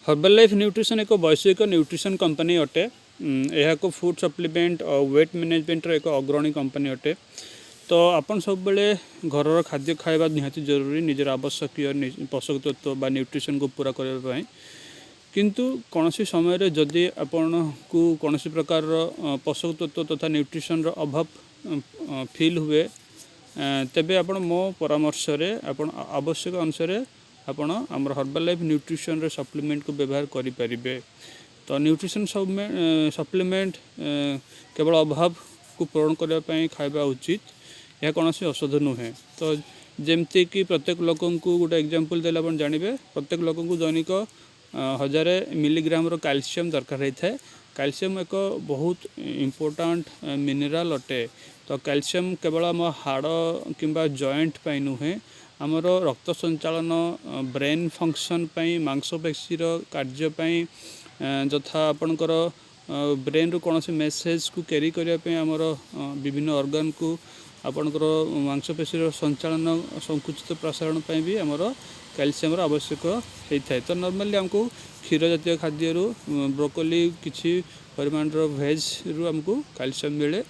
Herbal life nutrition एक वैश्विक nutrition company अटे। यह एक फूड सप्लीमेंट और वेट मैनेजमेंट एक अग्रणी कंपनी अटे। तो आपन सब बेले घर खाद्य खाଇବା निहाती जरूरी निजर आवश्यक पोषक तत्व बा न्यूट्रिशन को पूरा करने। किंतु कौन सी समय रे जदि आपन को कौन सी प्रकार पोषक तत्व तथा न्यूट्रिशन अभाव फील हुए तेबे आपण मो परामर्श रे आपण आवश्यक अनुसार आपण आमर हर्बल लाइफ न्यूट्रिशन रे सप्लीमेंट को व्यवहार करि परिबे। तो न्यूट्रिशन सप्लीमेंट केवल अभाव को पूरण करने पई खाଇବା उचित, यह कौन सी औषध नुहे। तो जेमती कि प्रत्येक लोक को गोटे एग्जांपल देला आपण जानिबे, प्रत्येक लोक को दैनिक 1000 मिलीग्राम रो कैल्शियम दरकार होता है। कैल्शियम एक बहुत इम्पोर्टेंट मिनरल अटे। तो कैल्शियम केवल आम हाड़ किंबा जॉइंट पाई नुहे, आमर रक्त संचालन ब्रेन फंक्शन पाई मांसपेशी कार्य पाई जथा आपणकर ब्रेन रू कौन मेसेज को कैरी करने आमर विभिन्न ऑर्गन को आपणकर मांसपेशी संचालन संकुचित प्रसारण पाई भी आमर कैल्शियम आवश्यक होता है। तो नॉर्मली हमको क्षीर जातीय खाद्य ब्रोकोली किसी परिमाण भेज रु हमको कैल्शियम मिले,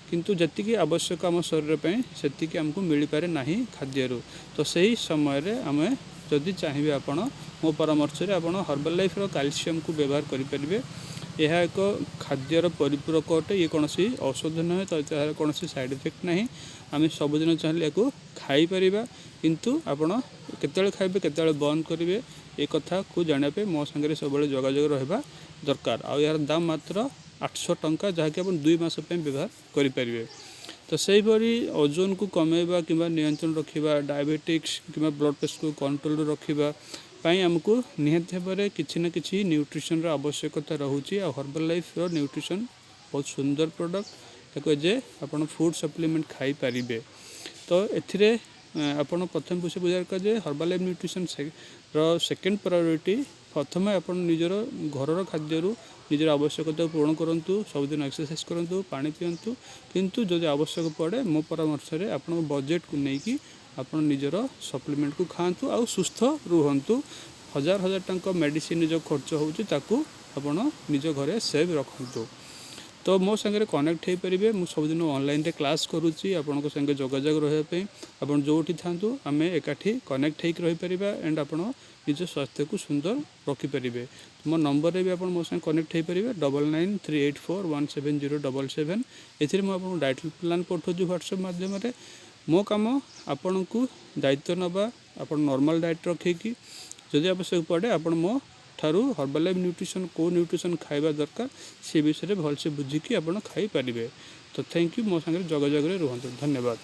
किंतु जति आवश्यक आम शरीर पे सेतिकी हमको मिल पारे नहीं खाद्य। तो सही समय रे आमे जदि चाहिए आपण मो परामर्श रे आपण हर्बल लाइफ रो कैल्शियम को व्यवहार करि परिबे। यह एक खाद्यर परिपूरक अटे, ये कौन सी औषध नुहे। तो यार कौन सी साइड इफेक्ट नहीं, आम सबुदिन चाहिए या खाई परिबा, किंतु आपण केतले खाइबे केतले बंद करेंगे ये कथा को जानापे मो संगे सब जोगाजोग रहा दरकार। आ यार दाम मात्र 800 टंका, जहाँकि आप 2 मास व्यवहार करेंगे। तो सही भरी ओजन को कमेवा कि नियंत्रण रखा, डायबिटिक्स कि ब्लड प्रेशर को कंट्रोल रखा आमको निहत भाव किसी न कि न्यूट्रिशन आवश्यकता रोचे। आ हर्बल लाइफ रो न्यूट्रिशन बहुत सुंदर प्रोडक्ट एक जे आप फूड सप्लीमेंट खाई पारिबे। तो एथिरे आपण प्रथम पूछे बुझार जे Herbalife nutrition second priority प्रथम आप निजर घर खाद्य निजर आवश्यकता पूर्ण करूँ, सबुदिन एक्सरसाइज करूँ, पानी पीतु, किंतु जब आवश्यक पड़े मो परामर्श रे आपण बजेट को लेकिन आप निजर सप्लीमेंट को खातु आ सुस्थ रुहतु। 1000 टंका मेडिसिन जो खर्च होता निज घरे सेव रखु। तो मो संगे कनेक्ट हो पारे, मुझे सबुदिन ऑनलाइन रे क्लास करुँची आपण संगे जोगाजोग रही आप जोटी था आम एकाठी कनेक्ट हो रही पार एंड आप निज स्वास्थ्य को सुंदर रखिपारे। मो नंबर रे भी आप मो संगे कनेक्ट हो पारे 9938417077। ए मुझे डाइट प्लान पठाऊँ व्हाट्सएप मध्यम। मो काम आपण को दायित्व नवा, आप नॉर्मल डाइट रखिकी जदि आवश्यक पड़े आप मो ठारू हर्बल लाइफ न्यूट्रिशन को न्यूट्रिशन खाइबा दरकार से विषय में भलसे बुझिकी आप खाई पारिबे। तो थैंक यू, मो संगे जोगाजोग रे रुहतु। धन्यवाद।